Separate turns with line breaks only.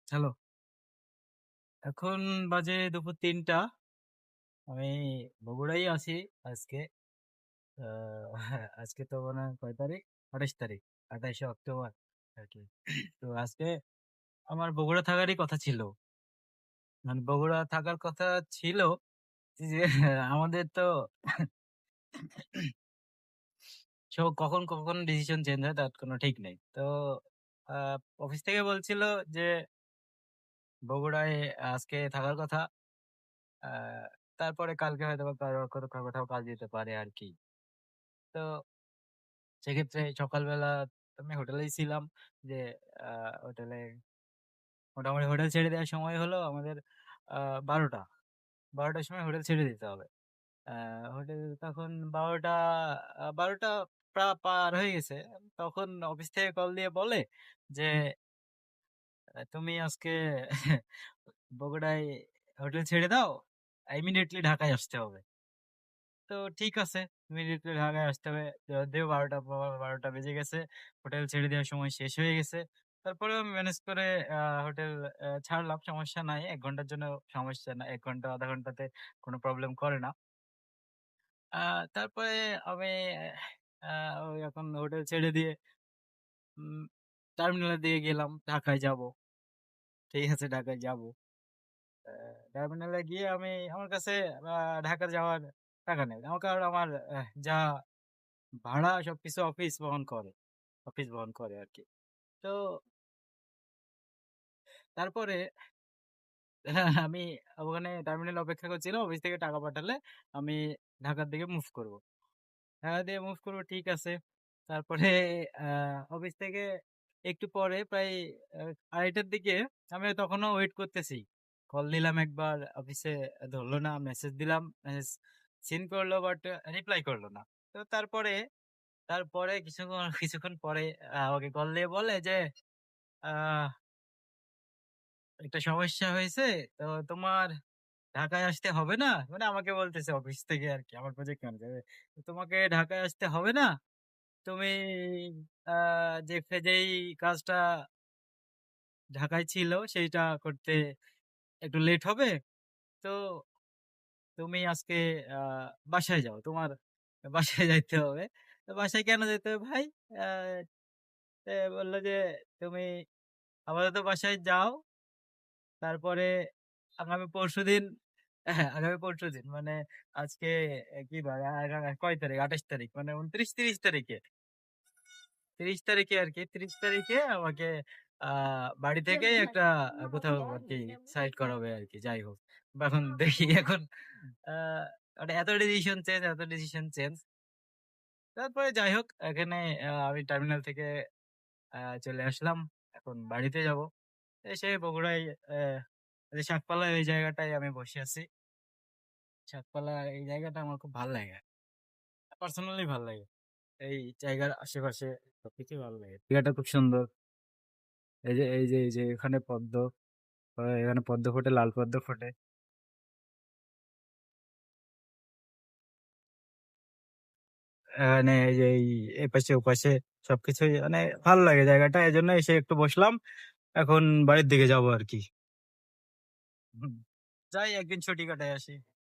Hello. এখন বাজে দুপুর ৩টা। আমি বগুড়াই আছি আজকে। আজকে তো মনে হয় কয় তারিখ? ২৮ তারিখ। ২৮শে অক্টোবর আরকি। তো আজকে আমার বগুড়া থাকারই কথা ছিল। মানে বগুড়া থাকার কথা ছিল যে আমাদের তো কখন ডিসিশন চেঞ্জ হয় তার কোনো ঠিক নেই। তো আ অফিস থেকে বলছিল যে বগুড়ায় আজকে থাকার কথা। আ তারপরে কালকে হয়তোবা কারো কোথাও কাজ দিতে পারে আরকি। তো সেক্ষেত্রে সকালবেলা আমি হোটেলেই ছিলাম। যে আ হোটেলে মোটামুটি হোটেল ছেড়ে দেওয়ার সময় হলো আমাদের ১২টা। ১২টার সময় হোটেল ছেড়ে দিতে হবে। আ হোটেল তখন ১২টা পার হয়ে গেছে। তখন অফিস থেকে কল দিয়ে বলে যে, "তুমি আজকে বগুড়ায় হোটেল ছেড়ে দাও। ইমিডিয়েটলি ঢাকায় আসতে হবে।" তো ঠিক আছে। ইমিডিয়েটলি ঢাকায় আসতে হবে। যদিও ১২টা বেজে গেছে। হোটেল ছেড়ে দেওয়ার সময় শেষ হয়ে গেছে। তারপরেও আমি ম্যানেজ করে হোটেল ছাড়লাম। সমস্যা নাই। ১ ঘন্টার জন্য সমস্যা না। ১ ঘন্টা ০.৫ ঘন্টাতে কোন প্রবলেম করে না। আ তারপরে আমি আ ওই এখন হোটেল ছেড়ে দিয়ে উম টার্মিনালের দিকে গেলাম। ঢাকায় যাবো। ঠিক আছে, ঢাকায় যাবো। আ টার্মিনালে গিয়ে আমার কাছে আ ঢাকা যাওয়ার টাকা নেই। কারণ আমার যা ভাড়া সবকিছু অফিস বহন করে আরকি। তো তারপরে আমি ওখানে টার্মিনালে অপেক্ষা করছিলাম। অফিস থেকে টাকা পাঠালে আমি ঢাকার দিকে মুভ করব। ঢাকা দিয়ে মুভ করব, ঠিক আছে। তারপরে আ অফিস থেকে একটু পরে প্রায় আ ২:৩০ দিকে আমি তখনও ওয়েট করতেছি। কল দিলাম একবার, অফিসে ধরল না। মেসেজ দিলাম, মেসেজ সিন করলো বাট রিপ্লাই করল না। তো তারপরে কিছুক্ষণ পরে আমাকে কল দিয়ে বলে যে, আহ একটা সমস্যা হয়েছে। তো তোমার ঢাকায় আসতে হবে না। মানে আমাকে বলতেছে অফিস থেকে আরকি, আমার প্রজেক্ট ম্যানেজার। তোমাকে ঢাকায় আসতে হবে না। তুমি আ যেই কাজটা ঢাকায় ছিল সেইটা করতে একটু লেট হবে। তো তুমি আজকে আ বাসায় যাও। তোমার বাসায় যাইতে হবে। তো বাসায় কেন যেতে হবে ভাই? আ সে বলল যে, তুমি আপাতত বাসায় যাও। তারপরে আগামী পরশুদিন, হ্যাঁ, আগামী পরশুদিন মানে আজকে কি বার? কয় তারিখ? ২৮ তারিখ। মানে ২৯, ৩০ তারিখে। ৩০ তারিখে আরকি। ৩০ তারিখে আমাকে আ বাড়ি থেকেই একটা কোথাও আরকি সাইড করাবে আরকি। যাই হোক। এখন দেখি এখন আ মানে এত ডিসিশন চেঞ্জ। তারপরে যাই হোক, এখানে আমি টার্মিনাল থেকে চলে আসলাম। এখন বাড়িতে যাবো। এসে বগুড়ায় এই যে শাকপালা, এই জায়গাটায় আমি বসে আছি। শাকপালা এই জায়গাটা আমার খুব ভাল লাগে। পার্সোনালি ভাল লাগে। এই জায়গার আশেপাশে সবকিছুই ভালো লাগে। জায়গাটা খুব সুন্দর। এই যে এখানে এখানে পদ্ম ফোটে, লাল পদ্ম ফোটে। এখানে এই যে এপাশে ওপাশে সবকিছুই মানে ভালো লাগে জায়গাটা। এজন্য এসে একটু বসলাম। এখন বাড়ির দিকে যাবো আরকি। হুম। যাই একদিন ছুটি কাটায় আসি।